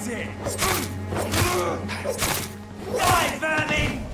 is it? Die, vermin!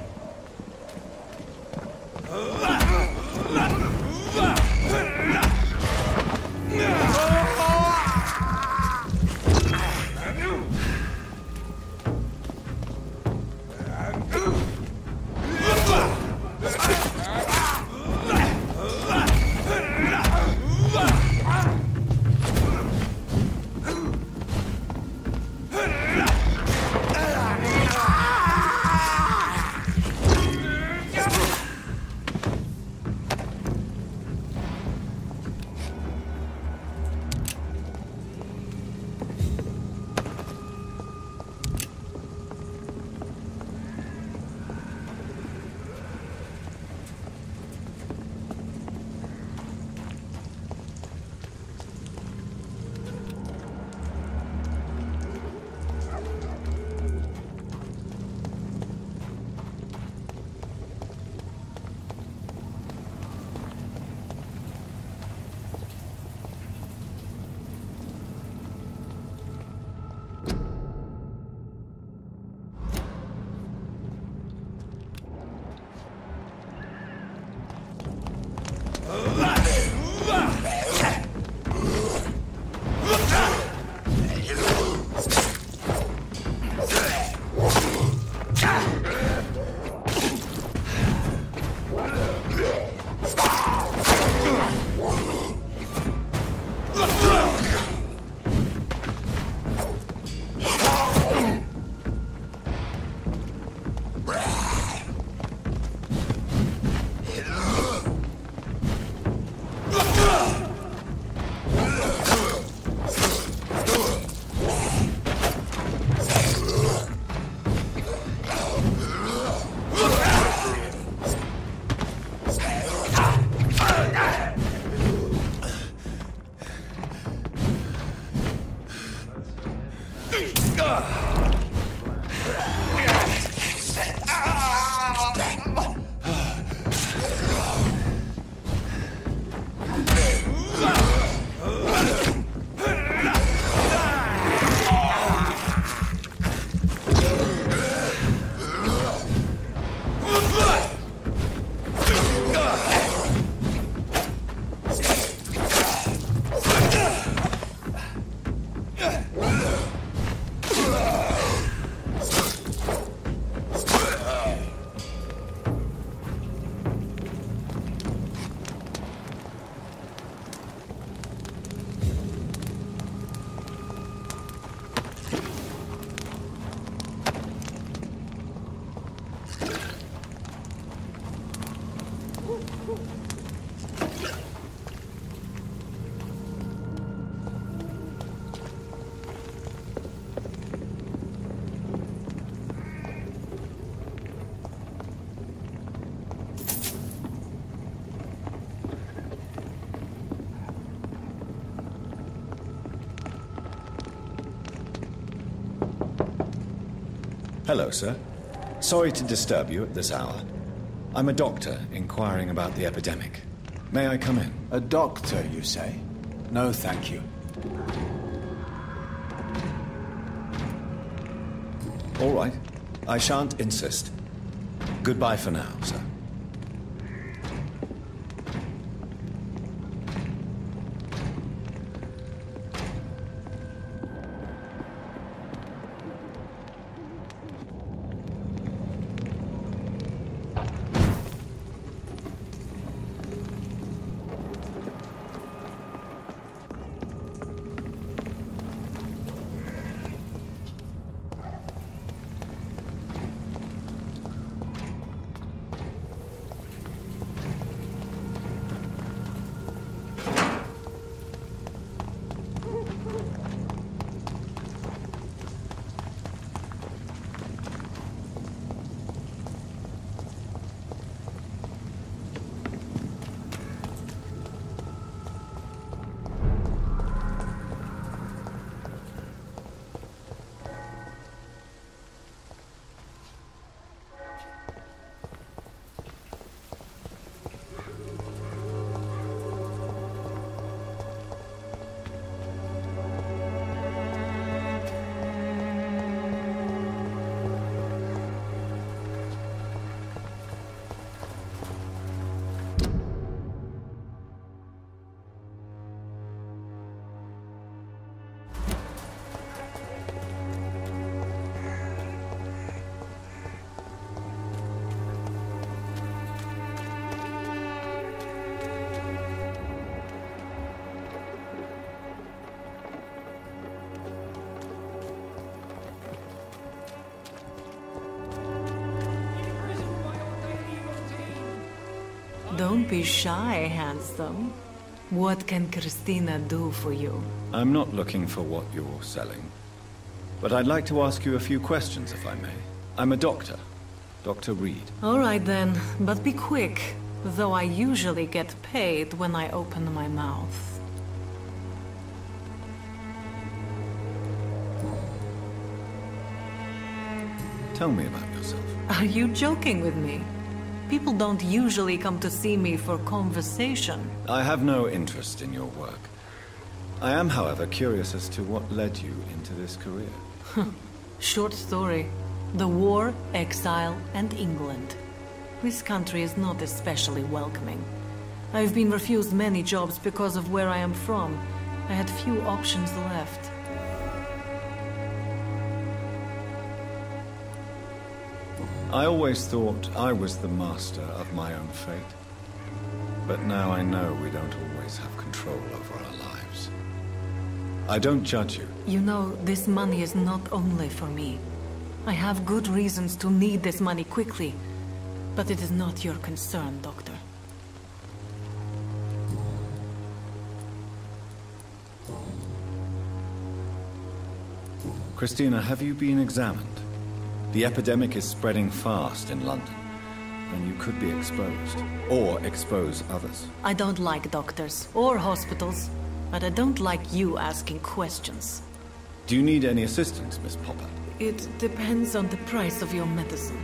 Hello, sir. Sorry to disturb you at this hour. I'm a doctor inquiring about the epidemic. May I come in? A doctor, you say? No, thank you. All right. I shan't insist. Goodbye for now, sir. Don't be shy, handsome. What can Christina do for you? I'm not looking for what you're selling. But I'd like to ask you a few questions, if I may. I'm a doctor. Dr. Reid. All right then, but be quick. Though I usually get paid when I open my mouth. Tell me about yourself. Are you joking with me? People don't usually come to see me for conversation. I have no interest in your work. I am, however, curious as to what led you into this career. Short story. The war, exile, and England. This country is not especially welcoming. I've been refused many jobs because of where I am from. I had few options left. I always thought I was the master of my own fate. But now I know we don't always have control over our lives. I don't judge you. You know, this money is not only for me. I have good reasons to need this money quickly. But it is not your concern, Doctor. Christina, have you been examined? The epidemic is spreading fast in London, and you could be exposed, or expose others. I don't like doctors or hospitals, but I don't like you asking questions. Do you need any assistance, Miss Popper? It depends on the price of your medicine.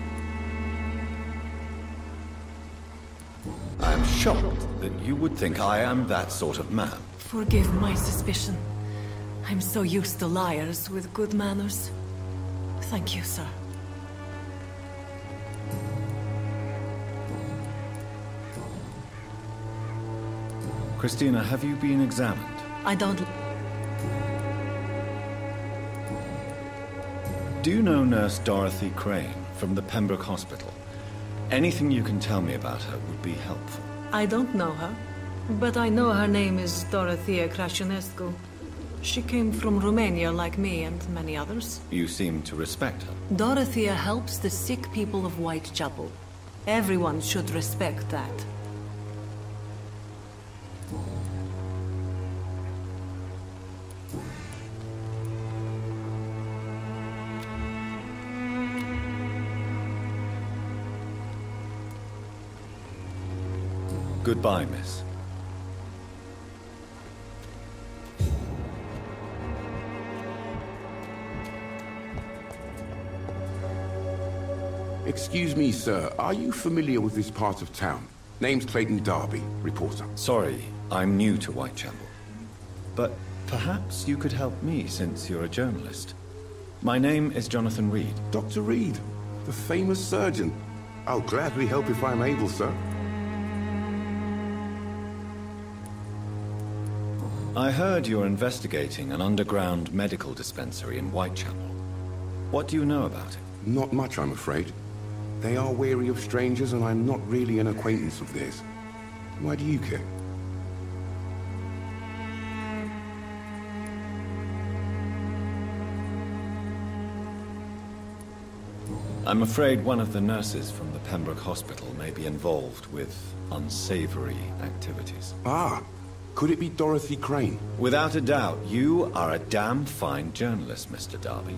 I am shocked that you would think I am that sort of man. Forgive my suspicion. I'm so used to liars with good manners. Thank you, sir. Christina, have you been examined? I don't... Do you know Nurse Dorothy Crane from the Pembroke Hospital? Anything you can tell me about her would be helpful. I don't know her, but I know her name is Dorothea Crăciunescu. She came from Romania like me and many others. You seem to respect her. Dorothea helps the sick people of Whitechapel. Everyone should respect that. Goodbye, miss. Excuse me, sir. Are you familiar with this part of town? Name's Clayton Darby, reporter. Sorry, I'm new to Whitechapel. But perhaps you could help me since you're a journalist. My name is Jonathan Reid. Dr. Reid, the famous surgeon. I'll gladly help if I'm able, sir. I heard you're investigating an underground medical dispensary in Whitechapel. What do you know about it? Not much, I'm afraid. They are wary of strangers, and I'm not really an acquaintance of theirs. Why do you care? I'm afraid one of the nurses from the Pembroke Hospital may be involved with unsavory activities. Ah, could it be Dorothy Crane? Without a doubt, you are a damn fine journalist, Mr. Darby.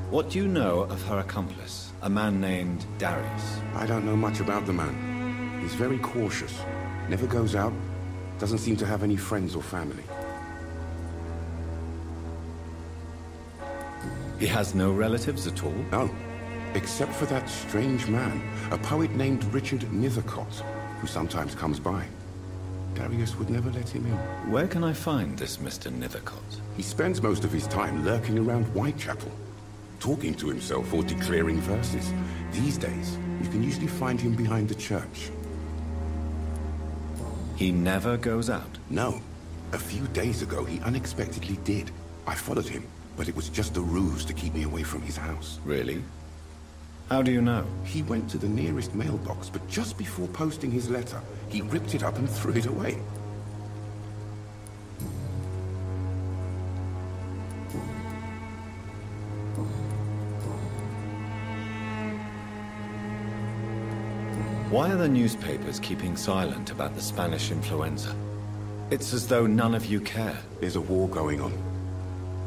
What do you know of her accomplice, a man named Darius? I don't know much about the man. He's very cautious. Never goes out. Doesn't seem to have any friends or family. He has no relatives at all? No. Except for that strange man, a poet named Richard Nethercott, who sometimes comes by. Darius would never let him in. Where can I find this Mr. Nethercott? He spends most of his time lurking around Whitechapel, talking to himself or declaring verses. These days, you can usually find him behind the church. He never goes out? No. A few days ago, he unexpectedly did. I followed him, but it was just a ruse to keep me away from his house. Really? How do you know? He went to the nearest mailbox, but just before posting his letter, he ripped it up and threw it away. Why are the newspapers keeping silent about the Spanish influenza? It's as though none of you care. There's a war going on.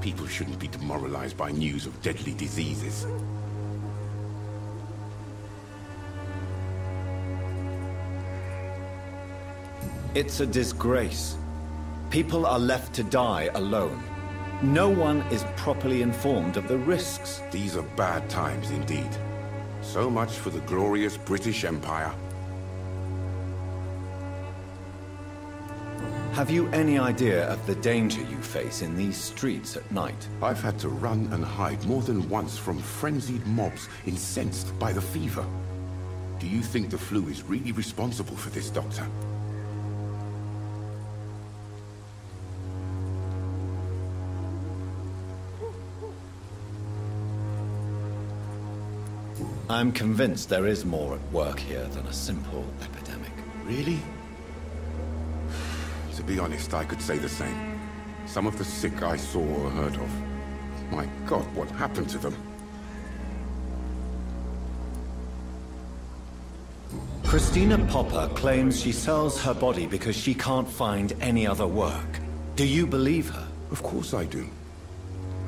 People shouldn't be demoralized by news of deadly diseases. It's a disgrace. People are left to die alone. No one is properly informed of the risks. These are bad times indeed. So much for the glorious British Empire. Have you any idea of the danger you face in these streets at night? I've had to run and hide more than once from frenzied mobs incensed by the fever. Do you think the flu is really responsible for this, Doctor? I'm convinced there is more at work here than a simple epidemic. Really? To be honest, I could say the same. Some of the sick I saw or heard of. My God, what happened to them? Christina Popper claims she sells her body because she can't find any other work. Do you believe her? Of course I do.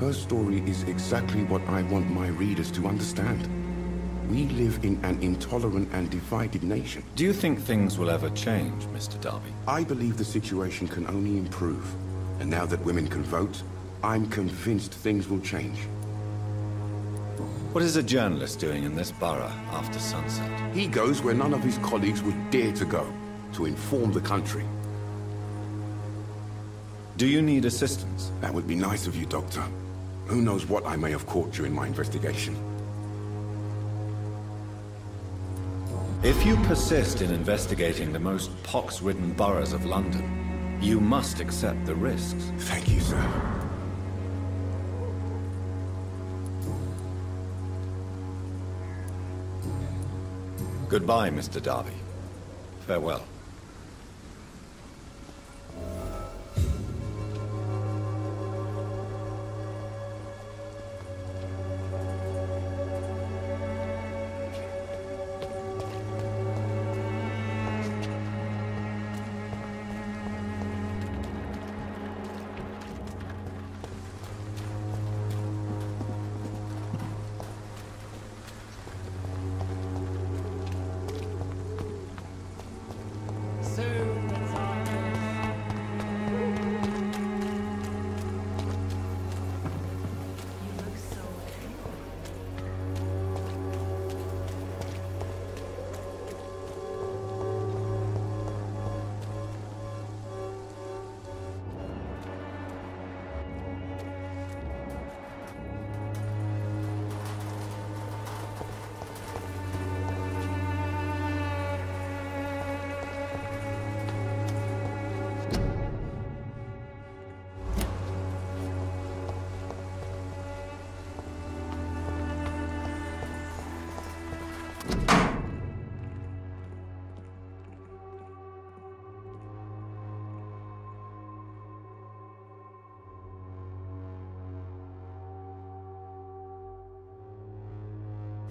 Her story is exactly what I want my readers to understand. We live in an intolerant and divided nation. Do you think things will ever change, Mr. Darby? I believe the situation can only improve. And now that women can vote, I'm convinced things will change. What is a journalist doing in this borough after sunset? He goes where none of his colleagues would dare to go, to inform the country. Do you need assistance? That would be nice of you, Doctor. Who knows what I may have caught during my investigation. If you persist in investigating the most pox-ridden boroughs of London, you must accept the risks. Thank you, sir. Goodbye, Mr. Darby. Farewell.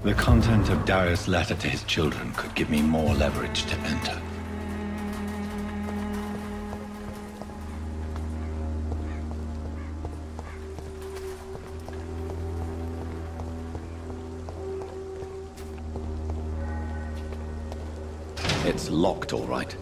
The content of Darius' letter to his children could give me more leverage to enter. It's locked, all right.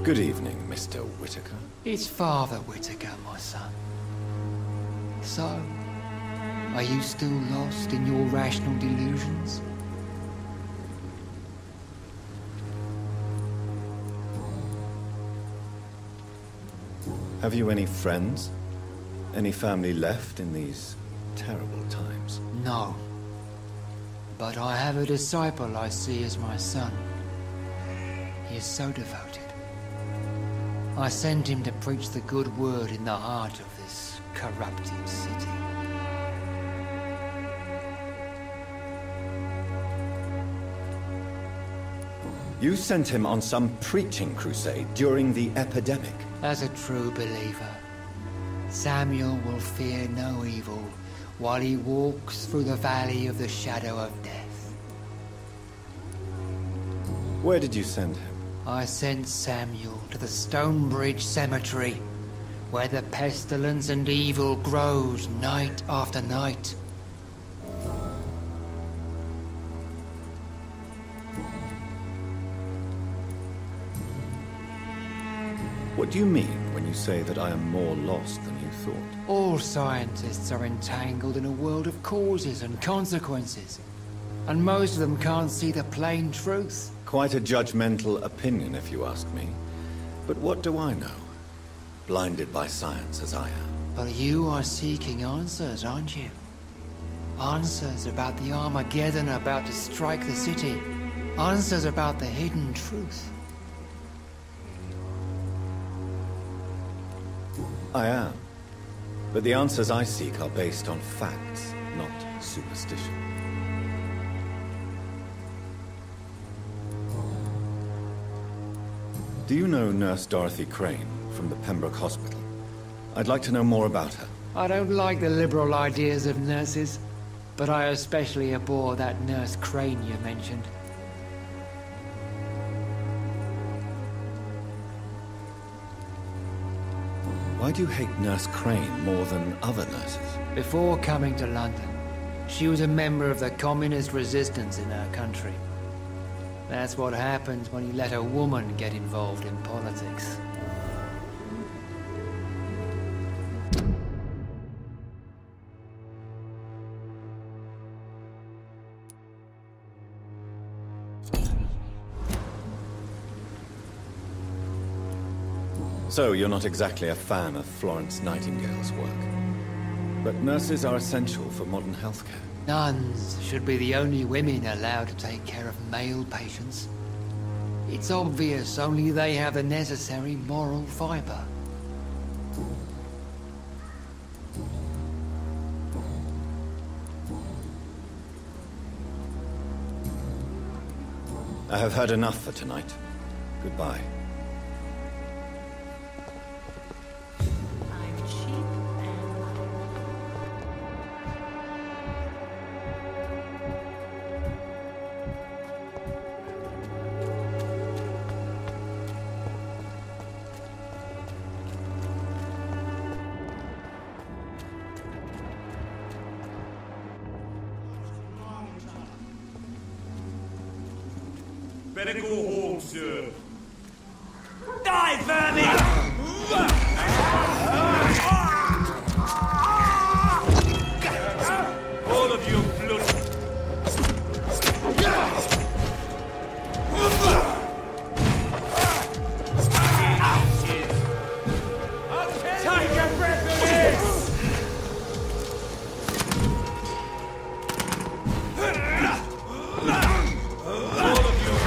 Good evening, Mr. Whitaker. It's Father Whitaker, my son. So, are you still lost in your rational delusions? Have you any friends? Any family left in these terrible times? No. But I have a disciple I see as my son. He is so devoted. I sent him to preach the good word in the heart of this corrupted city. You sent him on some preaching crusade during the epidemic. As a true believer, Samuel will fear no evil while he walks through the valley of the shadow of death. Where did you send him? I sent Samuel to the Stonebridge Cemetery, where the pestilence and evil grows night after night. What do you mean when you say that I am more lost than you thought? All scientists are entangled in a world of causes and consequences, and most of them can't see the plain truth. Quite a judgmental opinion, if you ask me. But what do I know? Blinded by science as I am. But you are seeking answers, aren't you? Answers about the Armageddon about to strike the city. Answers about the hidden truth. I am. But the answers I seek are based on facts, not superstition. Do you know Nurse Dorothy Crane from the Pembroke Hospital? I'd like to know more about her. I don't like the liberal ideas of nurses, but I especially abhor that Nurse Crane you mentioned. Why do you hate Nurse Crane more than other nurses? Before coming to London, she was a member of the communist resistance in her country. That's what happens when you let a woman get involved in politics. So, you're not exactly a fan of Florence Nightingale's work. But nurses are essential for modern healthcare. Nuns should be the only women allowed to take care of male patients. It's obvious only they have the necessary moral fiber. I have heard enough for tonight. Goodbye. Better go home, sir. Die, vermin! All of you blood. Take your breath of this! All of you.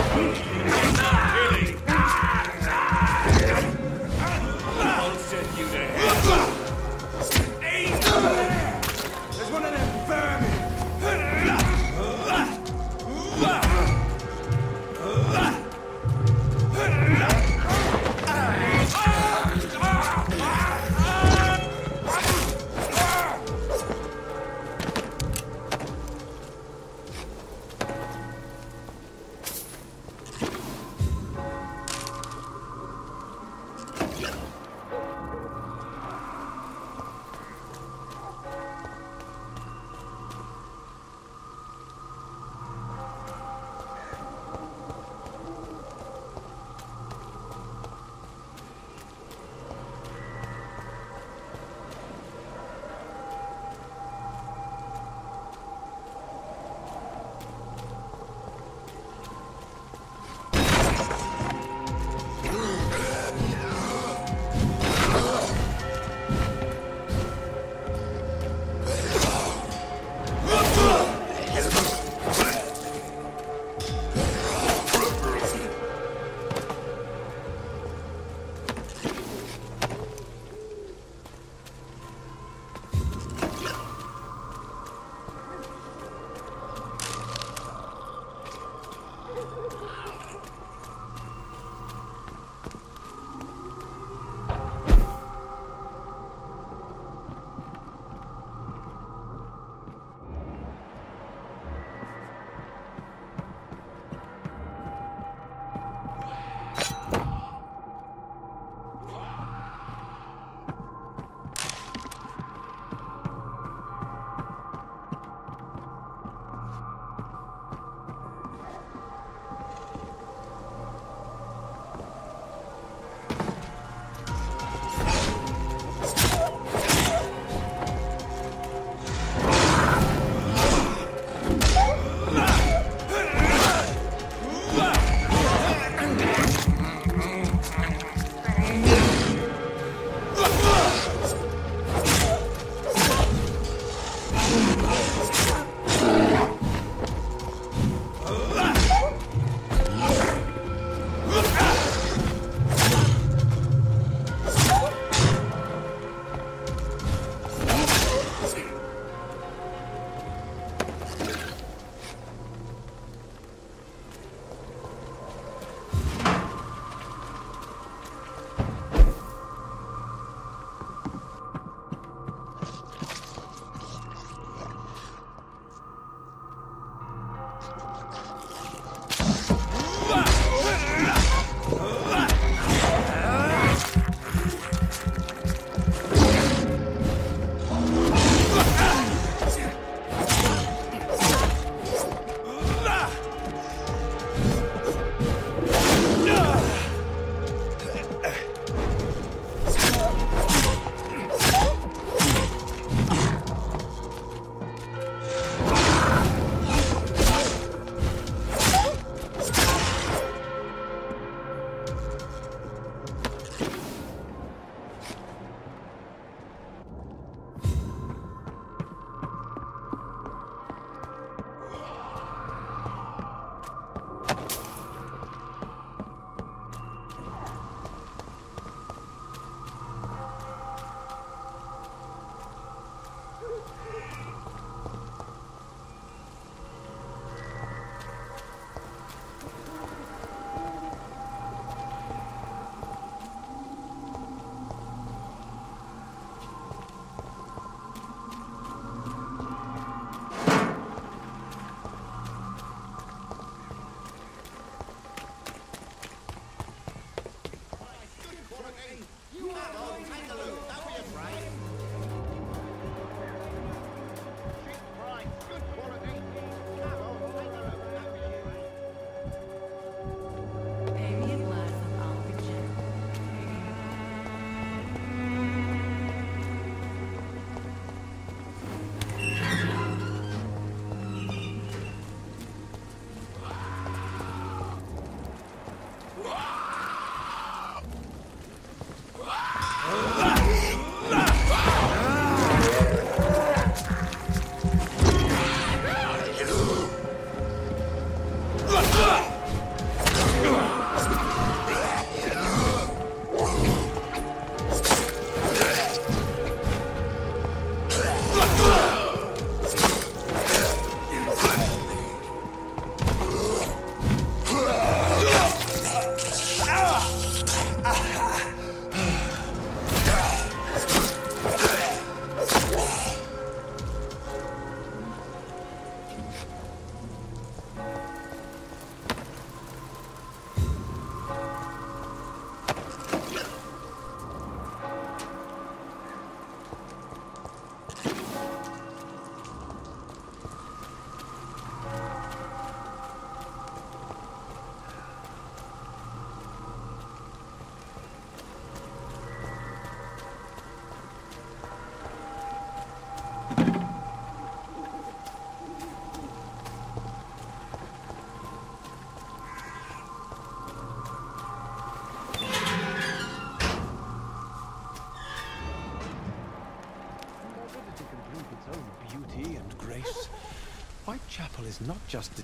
It's not just...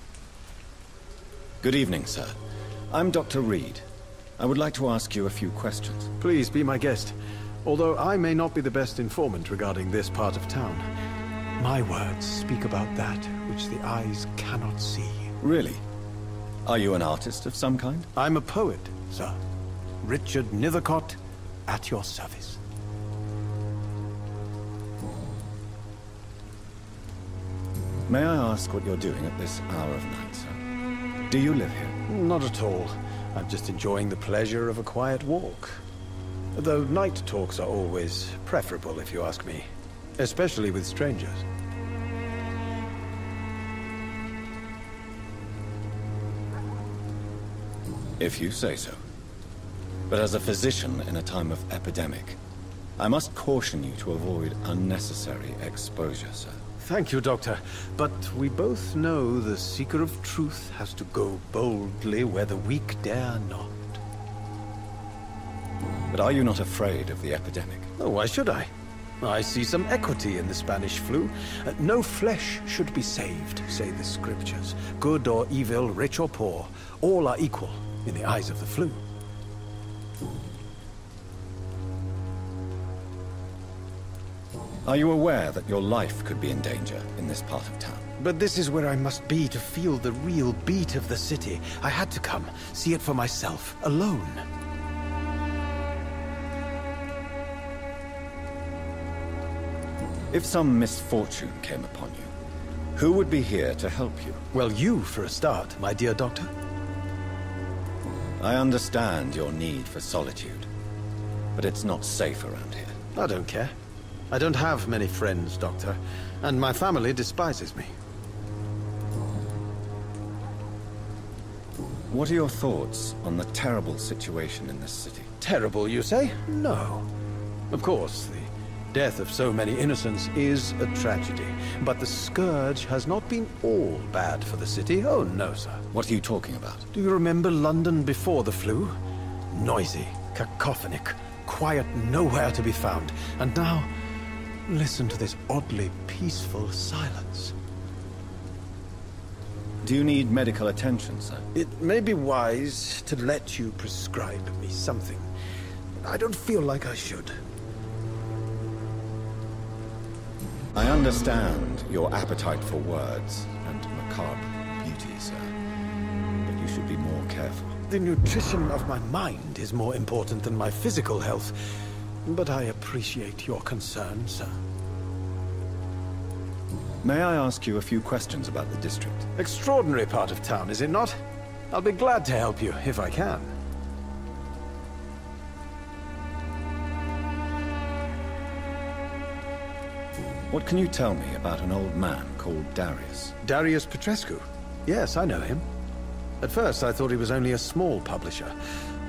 Good evening, sir. I'm Dr. Reid. I would like to ask you a few questions. Please be my guest. Although I may not be the best informant regarding this part of town, my words speak about that which the eyes cannot see. Really? Are you an artist of some kind? I'm a poet, sir. Richard Nethercott, at your service. May I ask what you're doing at this hour of night, sir? Do you live here? Not at all. I'm just enjoying the pleasure of a quiet walk. Though night talks are always preferable, if you ask me. Especially with strangers. If you say so. But as a physician in a time of epidemic, I must caution you to avoid unnecessary exposure, sir. Thank you, Doctor. But we both know the seeker of truth has to go boldly where the weak dare not. But are you not afraid of the epidemic? Oh, why should I? I see some equity in the Spanish flu. No flesh should be saved, say the scriptures. Good or evil, rich or poor, all are equal in the eyes of the flu. Are you aware that your life could be in danger in this part of town? But this is where I must be to feel the real beat of the city. I had to come, see it for myself, alone. If some misfortune came upon you, who would be here to help you? Well, you, for a start, my dear doctor. I understand your need for solitude, but it's not safe around here. I don't care. I don't have many friends, Doctor, and my family despises me. What are your thoughts on the terrible situation in this city? Terrible, you say? No. Of course, the death of so many innocents is a tragedy, but the scourge has not been all bad for the city. Oh, no, sir. What are you talking about? Do you remember London before the flu? Noisy, cacophonic, quiet nowhere to be found. And now, listen to this oddly peaceful silence. Do you need medical attention, sir? It may be wise to let you prescribe me something. I don't feel like I should. I understand your appetite for words and macabre beauty, sir. But you should be more careful. The nutrition of my mind is more important than my physical health. But I appreciate your concern, sir. May I ask you a few questions about the district? Extraordinary part of town, is it not? I'll be glad to help you, if I can. What can you tell me about an old man called Darius? Darius Petrescu? Yes, I know him. At first, I thought he was only a small publisher.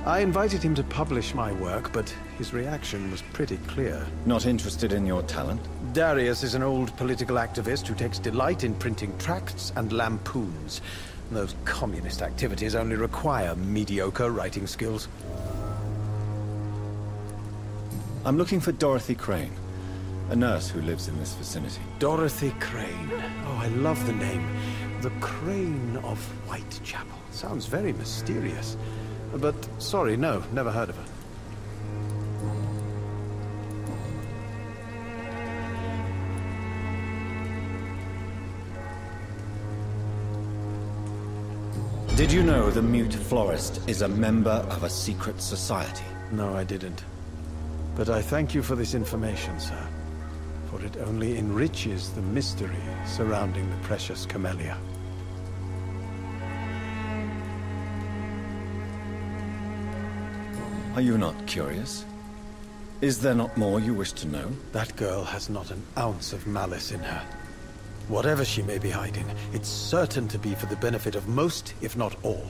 I invited him to publish my work, but his reaction was pretty clear. Not interested in your talent? Darius is an old political activist who takes delight in printing tracts and lampoons. Those communist activities only require mediocre writing skills. I'm looking for Dorothy Crane, a nurse who lives in this vicinity. Dorothy Crane. Oh, I love the name. The Crane of Whitechapel. Sounds very mysterious. But, sorry, no, never heard of her. Did you know the Mute Florist is a member of a secret society? No, I didn't. But I thank you for this information, sir. For it only enriches the mystery surrounding the precious camellia. Are you not curious? Is there not more you wish to know? That girl has not an ounce of malice in her. Whatever she may be hiding, it's certain to be for the benefit of most, if not all.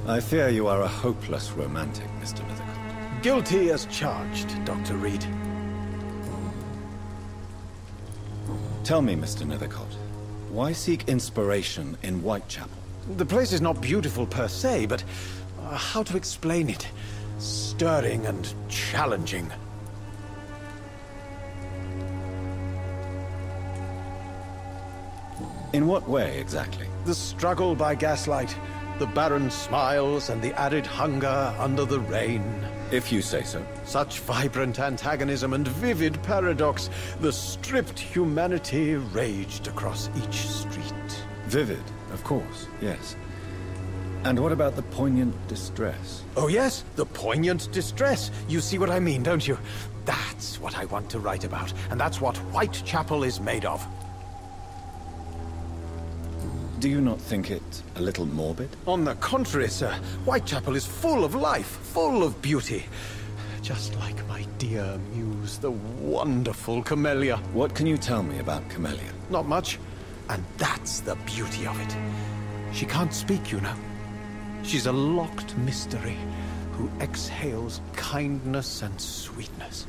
I fear you are a hopeless romantic, Mr. Nethercott. Guilty as charged, Dr. Reid. Tell me, Mr. Nethercott, why seek inspiration in Whitechapel? The place is not beautiful per se, but how to explain it? Stirring and challenging. In what way, exactly? The struggle by gaslight, the barren smiles and the added hunger under the rain. If you say so. Such vibrant antagonism and vivid paradox, the stripped humanity raged across each street. Vivid, of course, yes. And what about the poignant distress? Oh yes, the poignant distress. You see what I mean, don't you? That's what I want to write about, and that's what Whitechapel is made of. Do you not think it a little morbid? On the contrary, sir. Whitechapel is full of life, full of beauty. Just like my dear muse, the wonderful Camellia. What can you tell me about Camellia? Not much. And that's the beauty of it. She can't speak, you know. She's a locked mystery who exhales kindness and sweetness.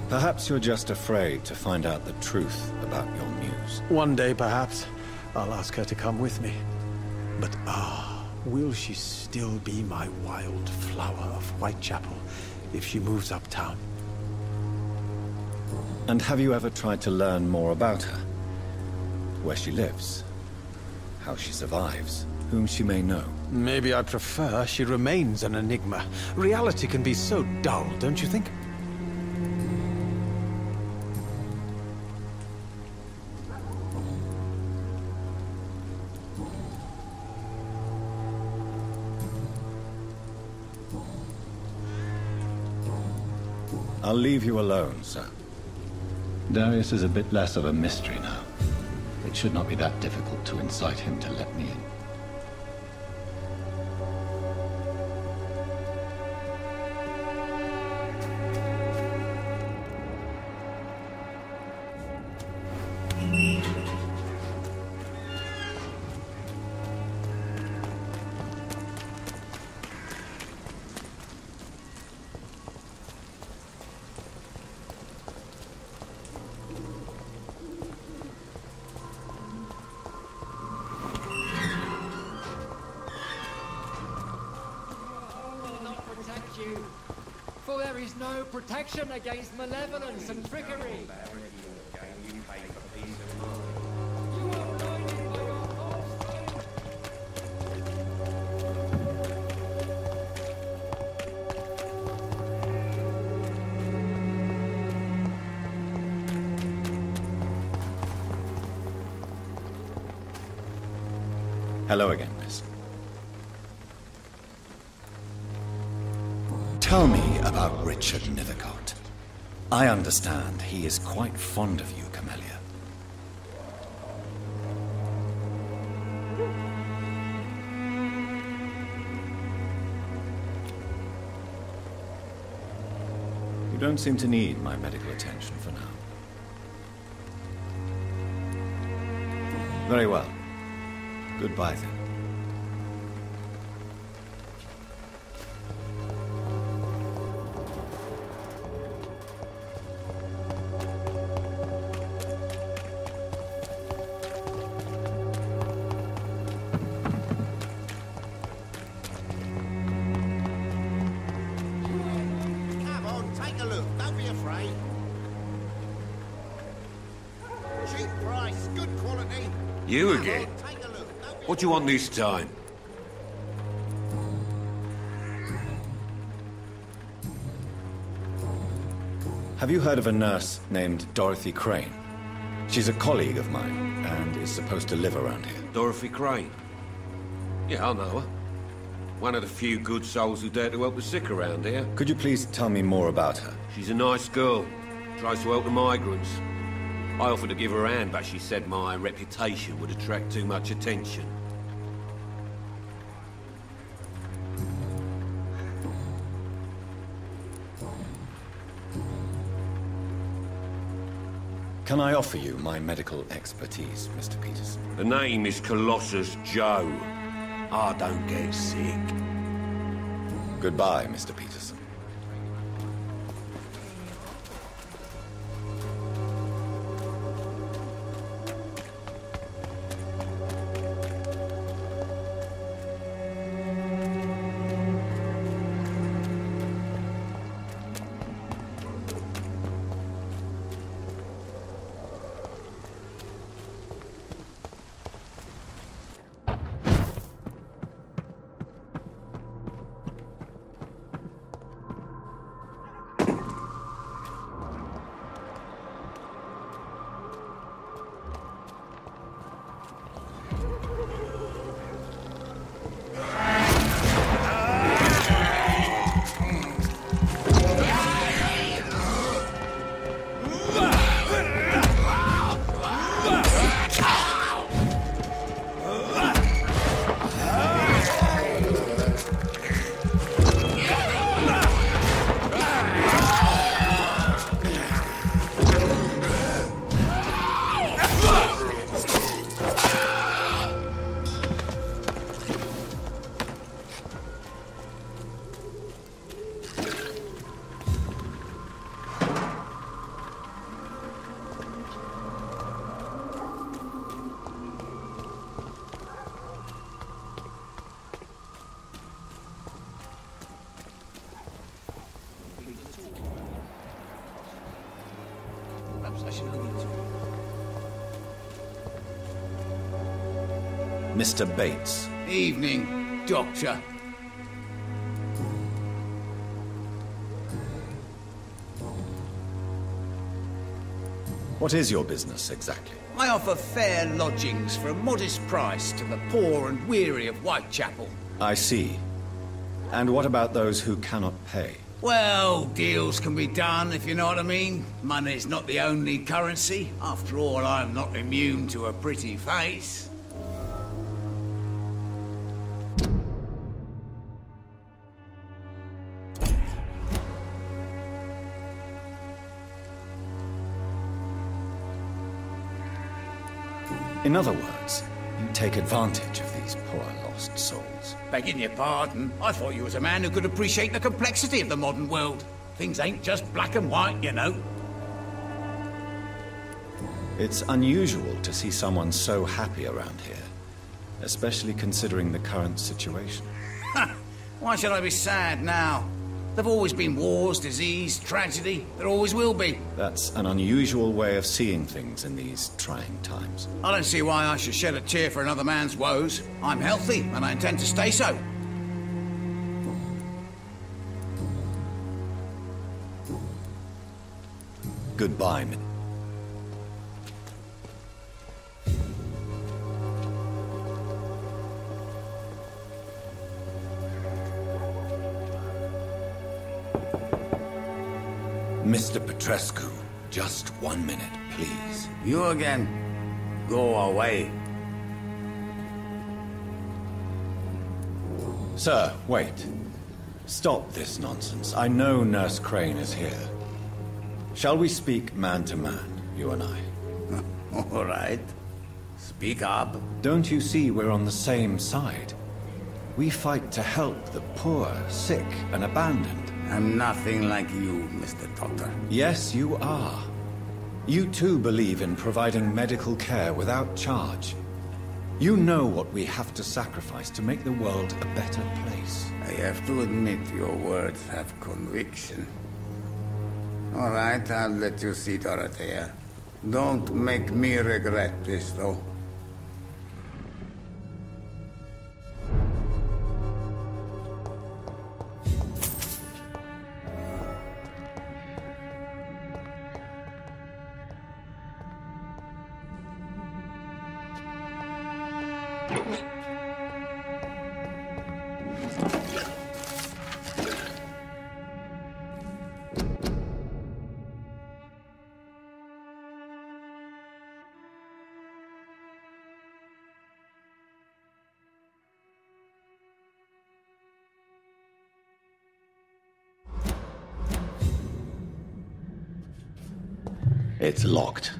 Perhaps you're just afraid to find out the truth about your muse. One day, perhaps, I'll ask her to come with me. But will she still be my wild flower of Whitechapel if she moves uptown? And have you ever tried to learn more about her? Where she lives? How she survives? Whom she may know? Maybe I prefer she remains an enigma. Reality can be so dull, don't you think? I'll leave you alone, sir. Darius is a bit less of a mystery now. It should not be that difficult to incite him to let me in. For there is no protection against malevolence and trickery. Hello again, miss. Tell me about Richard Nethercott. I understand he is quite fond of you, Camellia. You don't seem to need my medical attention for now. Very well. Goodbye, then. You again? What do you want this time? Have you heard of a nurse named Dorothy Crane? She's a colleague of mine, and is supposed to live around here. Dorothy Crane? Yeah, I know her. One of the few good souls who dare to help the sick around here. Could you please tell me more about her? She's a nice girl. Tries to help the migrants. I offered to give her a hand, but she said my reputation would attract too much attention. Can I offer you my medical expertise, Mr. Peterson? The name is Colossus Joe. I don't get sick. Goodbye, Mr. Peterson. Mr. Bates. Evening, Doctor. What is your business, exactly? I offer fair lodgings for a modest price to the poor and weary of Whitechapel. I see. And what about those who cannot pay? Well, deals can be done, if you know what I mean. Money's not the only currency. After all, I'm not immune to a pretty face. In other words, you take advantage of these poor lost souls. Begging your pardon, I thought you was a man who could appreciate the complexity of the modern world. Things ain't just black and white, you know. It's unusual to see someone so happy around here, especially considering the current situation. Why should I be sad now? There've always been wars, disease, tragedy. There always will be. That's an unusual way of seeing things in these trying times. I don't see why I should shed a tear for another man's woes. I'm healthy, and I intend to stay so. Goodbye, Mr. Petrescu, just 1 minute, please. You again. Go away. Sir, wait. Stop this nonsense. I know Nurse Crane is here. Shall we speak man to man, you and I? All right. Speak up. Don't you see we're on the same side? We fight to help the poor, sick, and abandoned. I'm nothing like you, Mr. Doctor. Yes, you are. You too believe in providing medical care without charge. You know what we have to sacrifice to make the world a better place. I have to admit your words have conviction. All right, I'll let you see, Dorothea. Don't make me regret this, though. It's locked.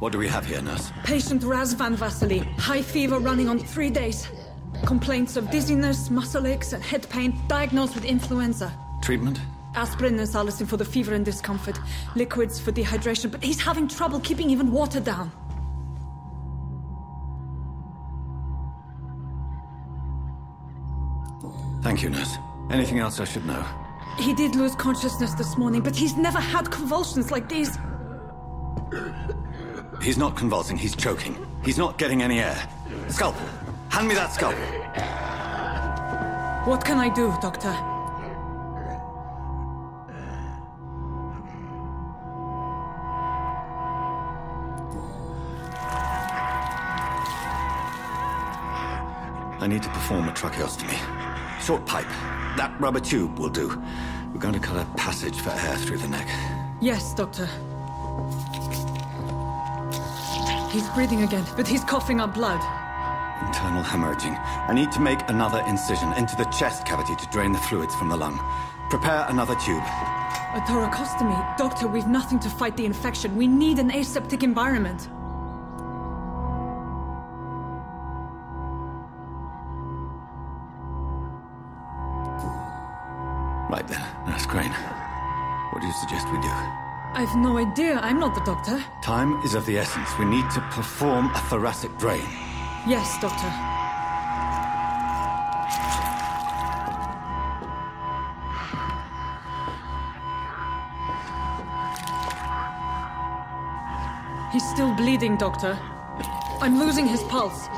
What do we have here, nurse? Patient Razvan Vasily. High fever running on 3 days. Complaints of dizziness, muscle aches, and head pain. Diagnosed with influenza. Treatment? Aspirin and salicin for the fever and discomfort. Liquids for dehydration, but he's having trouble keeping even water down. Thank you, nurse. Anything else I should know? He did lose consciousness this morning, but he's never had convulsions like these. He's not convulsing, he's choking. He's not getting any air. Scalpel! Hand me that scalpel! What can I do, Doctor? I need to perform a tracheostomy. Short pipe. That rubber tube will do. We're going to cut a passage for air through the neck. Yes, Doctor. He's breathing again, but he's coughing up blood. Internal hemorrhaging. I need to make another incision into the chest cavity to drain the fluids from the lung. Prepare another tube. A thoracostomy? Doctor, we've nothing to fight the infection. We need an aseptic environment. Right then, Nurse Crane. What do you suggest we do? I've no idea. I'm not the doctor. Time is of the essence. We need to perform a thoracic drain. Yes, Doctor. He's still bleeding, Doctor. I'm losing his pulse.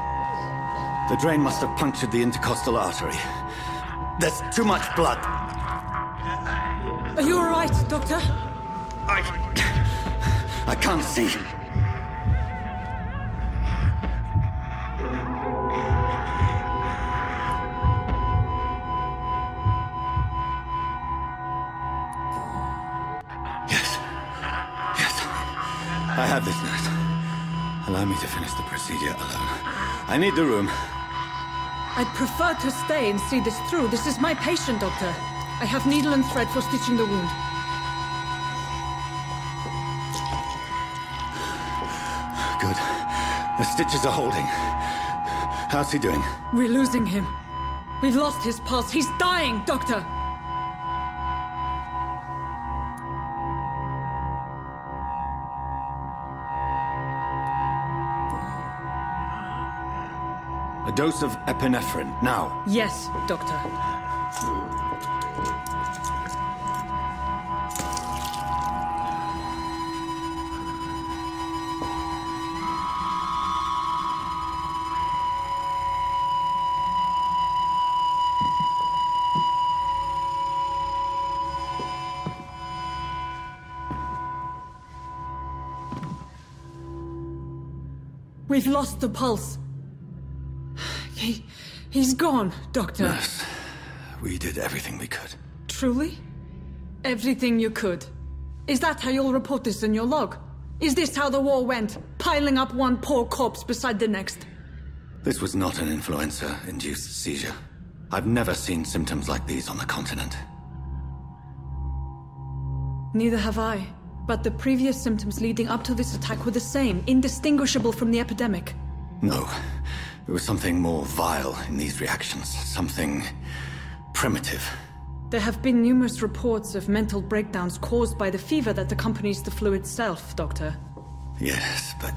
The drain must have punctured the intercostal artery. There's too much blood. Are you all right, Doctor? I can't see. Yes. I have this, nurse. Allow me to finish the procedure alone. I need the room. I'd prefer to stay and see this through. This is my patient, Doctor. I have needle and thread for stitching the wound. Good. The stitches are holding. How's he doing? We're losing him. We've lost his pulse. He's dying, Doctor! A dose of epinephrine, now. Yes, Doctor. We've lost the pulse. He's gone, Doctor. Nurse, we did everything we could. Truly? Everything you could? Is that how you'll report this in your log? Is this how the war went? Piling up one poor corpse beside the next? This was not an influenza-induced seizure. I've never seen symptoms like these on the continent. Neither have I. But the previous symptoms leading up to this attack were the same, indistinguishable from the epidemic. No. There was something more vile in these reactions. Something primitive. There have been numerous reports of mental breakdowns caused by the fever that accompanies the flu itself, Doctor. Yes, but...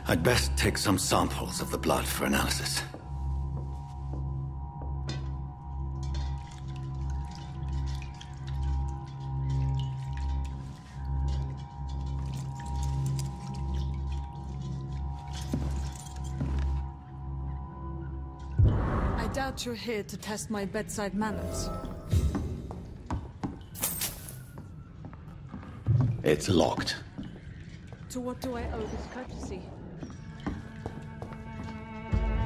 I'd best take some samples of the blood for analysis. I doubt you're here to test my bedside manners. It's locked. To what do I owe this courtesy?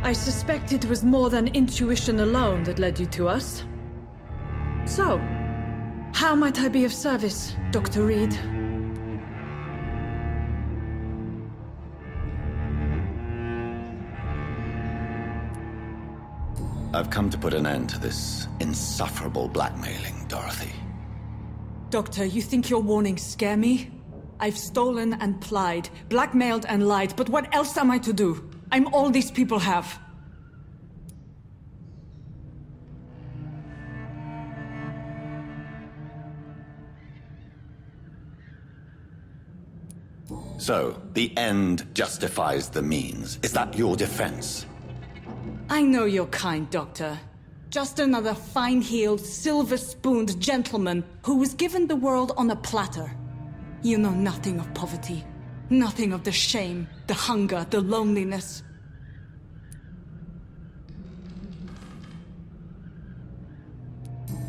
I suspect it was more than intuition alone that led you to us. So, how might I be of service, Dr. Reid? I've come to put an end to this insufferable blackmailing, Dorothy. Doctor, you think your warnings scare me? I've stolen and plied, blackmailed and lied, but what else am I to do? I'm all these people have. So, the end justifies the means. Is that your defense? I know you're kind, Doctor. Just another fine-heeled, silver-spooned gentleman who was given the world on a platter. You know nothing of poverty. Nothing of the shame, the hunger, the loneliness.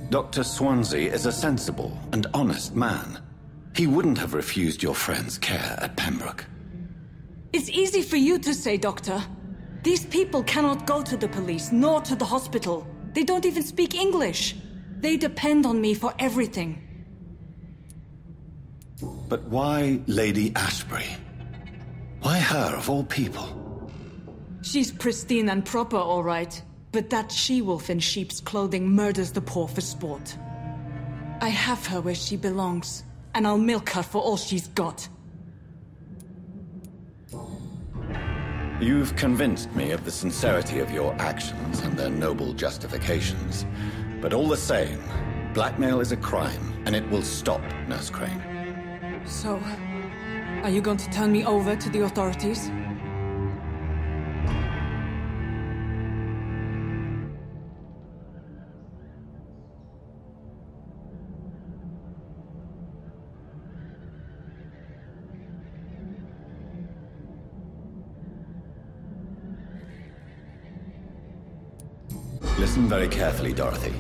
Dr. Swansea is a sensible and honest man. He wouldn't have refused your friend's care at Pembroke. It's easy for you to say, Doctor. These people cannot go to the police, nor to the hospital. They don't even speak English. They depend on me for everything. But why Lady Ashbury? Why her, of all people? She's pristine and proper, all right. But that she-wolf in sheep's clothing murders the poor for sport. I have her where she belongs, and I'll milk her for all she's got. You've convinced me of the sincerity of your actions and their noble justifications. But all the same, blackmail is a crime, and it will stop, Nurse Crane. So, are you going to turn me over to the authorities? Listen very carefully, Dorothy.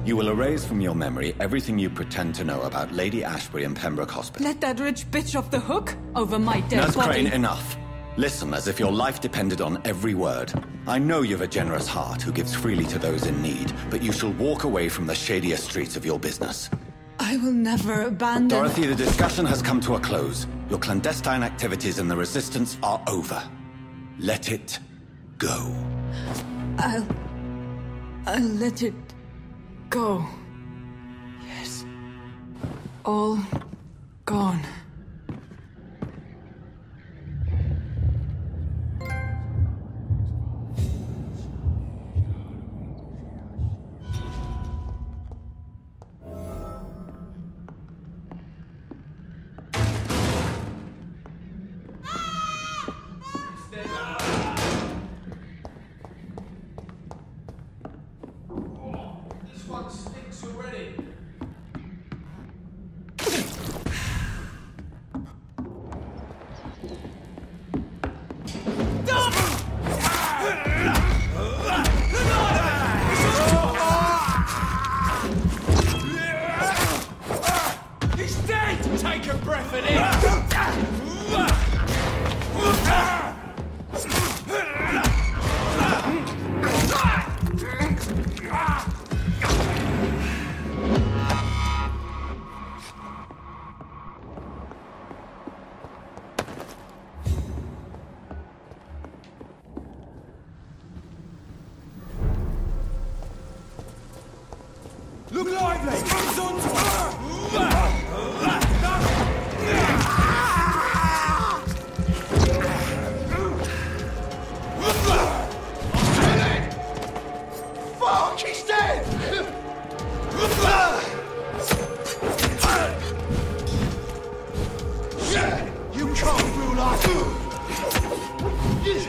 You will erase from your memory everything you pretend to know about Lady Ashbury and Pembroke Hospital. Let that rich bitch off the hook over my dead Nurse body. Crane, enough. Listen as if your life depended on every word. I know you've a generous heart who gives freely to those in need, but you shall walk away from the shadier streets of your business. I will never abandon... Dorothy, the discussion has come to a close. Your clandestine activities in the Resistance are over. Let it go. I'll let it go. Yes. All gone. Fuck, he's dead! You can't rule us! He's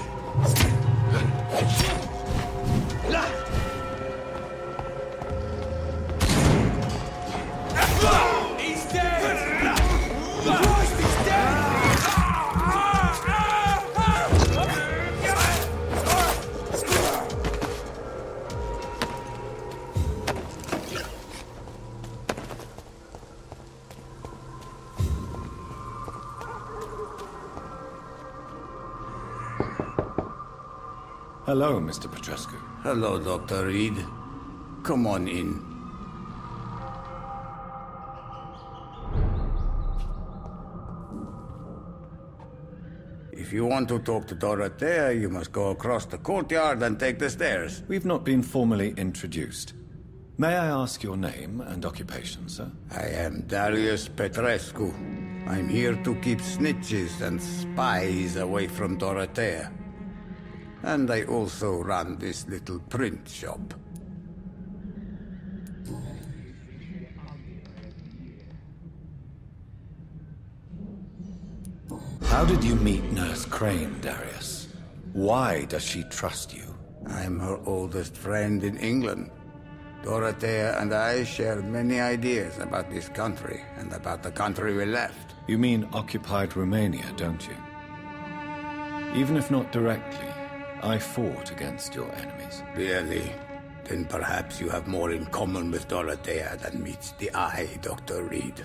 dead! Christ, he's dead! Hello, Mr. Petrescu. Hello, Dr. Reid. Come on in. If you want to talk to Dorothea, you must go across the courtyard and take the stairs. We've not been formally introduced. May I ask your name and occupation, sir? I am Darius Petrescu. I'm here to keep snitches and spies away from Dorothea. And I also run this little print shop. How did you meet Nurse Crane, Darius? Why does she trust you? I'm her oldest friend in England. Dorothea and I share many ideas about this country and about the country we left. You mean occupied Romania, don't you? Even if not directly, I fought against your enemies. Really? Then perhaps you have more in common with Dorothea than meets the eye, Dr. Reid.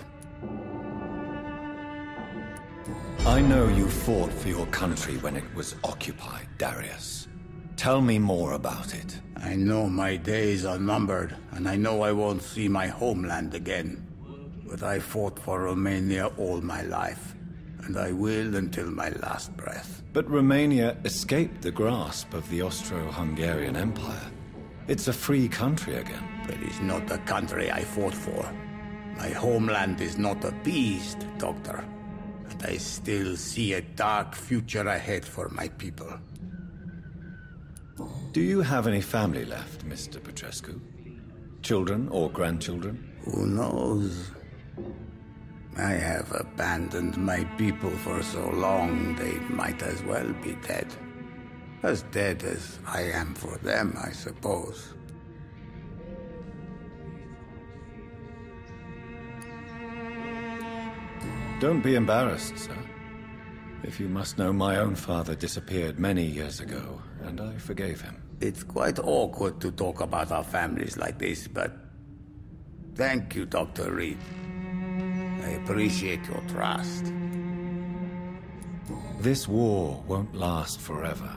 I know you fought for your country when it was occupied, Darius. Tell me more about it. I know my days are numbered, and I know I won't see my homeland again. But I fought for Romania all my life, and I will until my last breath. But Romania escaped the grasp of the Austro-Hungarian Empire. It's a free country again. That is not the country I fought for. My homeland is not appeased, Doctor. And I still see a dark future ahead for my people. Do you have any family left, Mr. Petrescu? Children or grandchildren? Who knows? I have abandoned my people for so long, they might as well be dead. As dead as I am for them, I suppose. Don't be embarrassed, sir. If you must know, my own father disappeared many years ago, and I forgave him. It's quite awkward to talk about our families like this, but thank you, Dr. Reid. I appreciate your trust. This war won't last forever.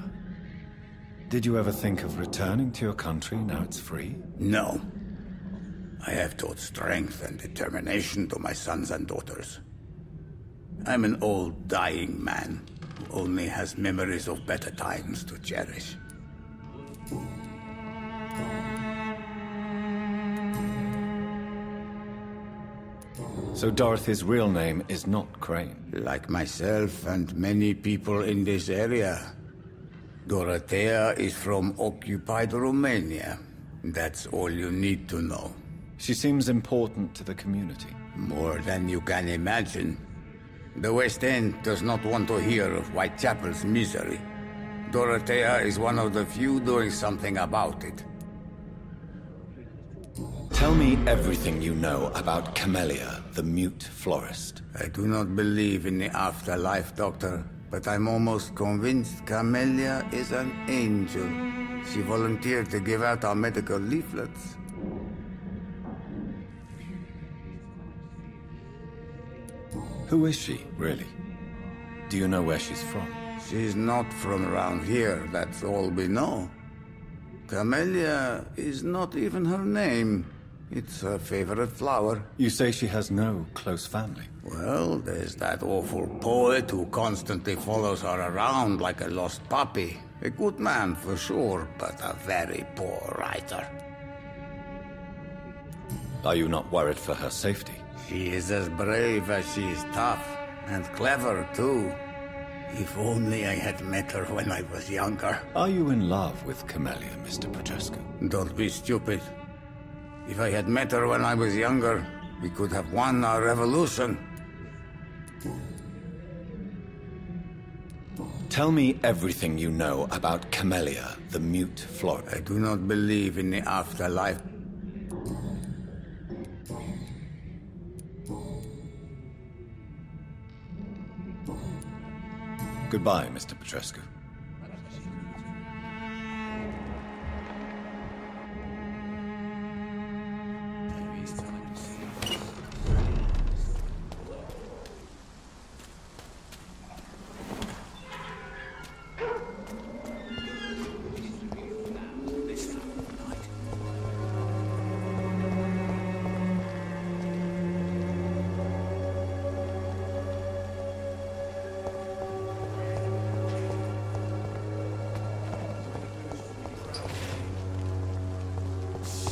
Did you ever think of returning to your country now it's free? No. I have taught strength and determination to my sons and daughters. I'm an old, dying man who only has memories of better times to cherish. So Dorothy's real name is not Crane? Like myself and many people in this area. Dorothea is from occupied Romania. That's all you need to know. She seems important to the community. More than you can imagine. The West End does not want to hear of Whitechapel's misery. Dorothea is one of the few doing something about it. Tell me everything you know about Camellia, the mute florist. I do not believe in the afterlife, Doctor, but I'm almost convinced Camellia is an angel. She volunteered to give out our medical leaflets. Who is she, really? Do you know where she's from? She's not from around here, that's all we know. Camellia is not even her name. It's her favorite flower. You say she has no close family? Well, there's that awful poet who constantly follows her around like a lost puppy. A good man for sure, but a very poor writer. Are you not worried for her safety? She is as brave as she is tough, and clever too. If only I had met her when I was younger. Are you in love with Camellia, Mr. Petrescu? Don't be stupid. If I had met her when I was younger, we could have won our revolution. Tell me everything you know about Camellia, the mute flora. I do not believe in the afterlife. Goodbye, Mr. Petrescu.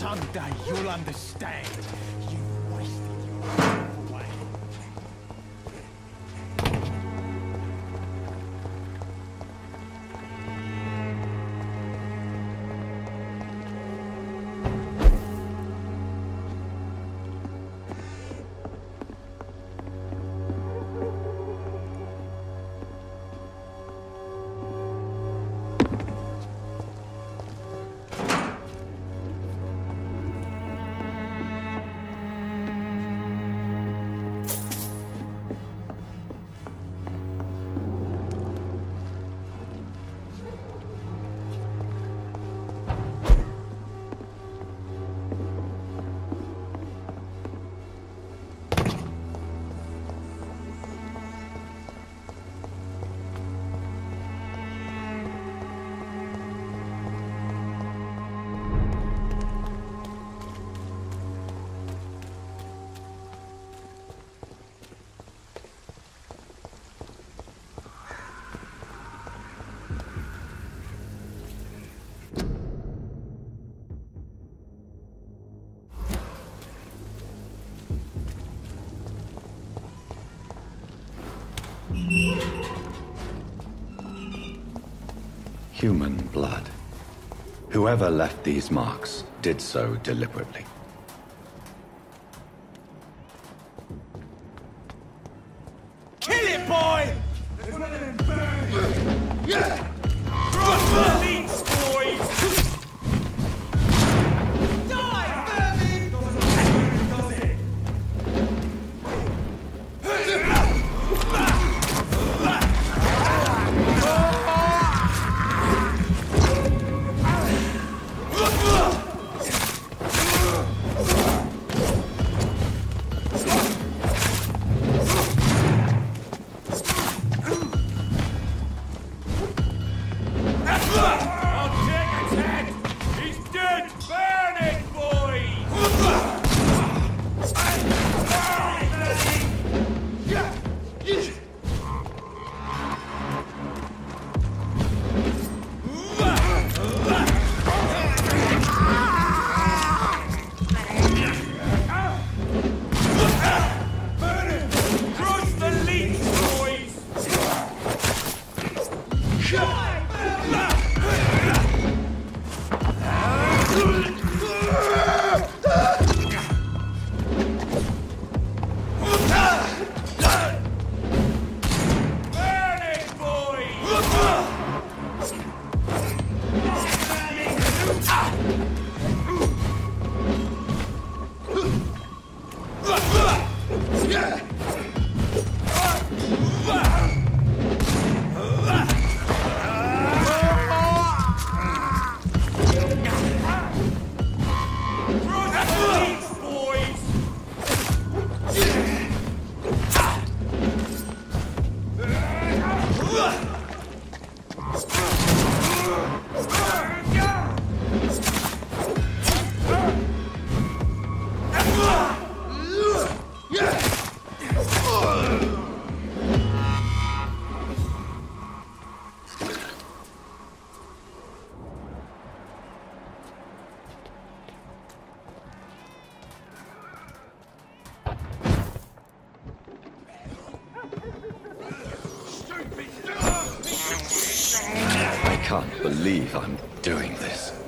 Someday you'll understand. You've wasted your life away. Human blood. Whoever left these marks did so deliberately. Kill it, boy! Yeah! Meat boys! Die, vermin! Ah! can't believe I'm doing this.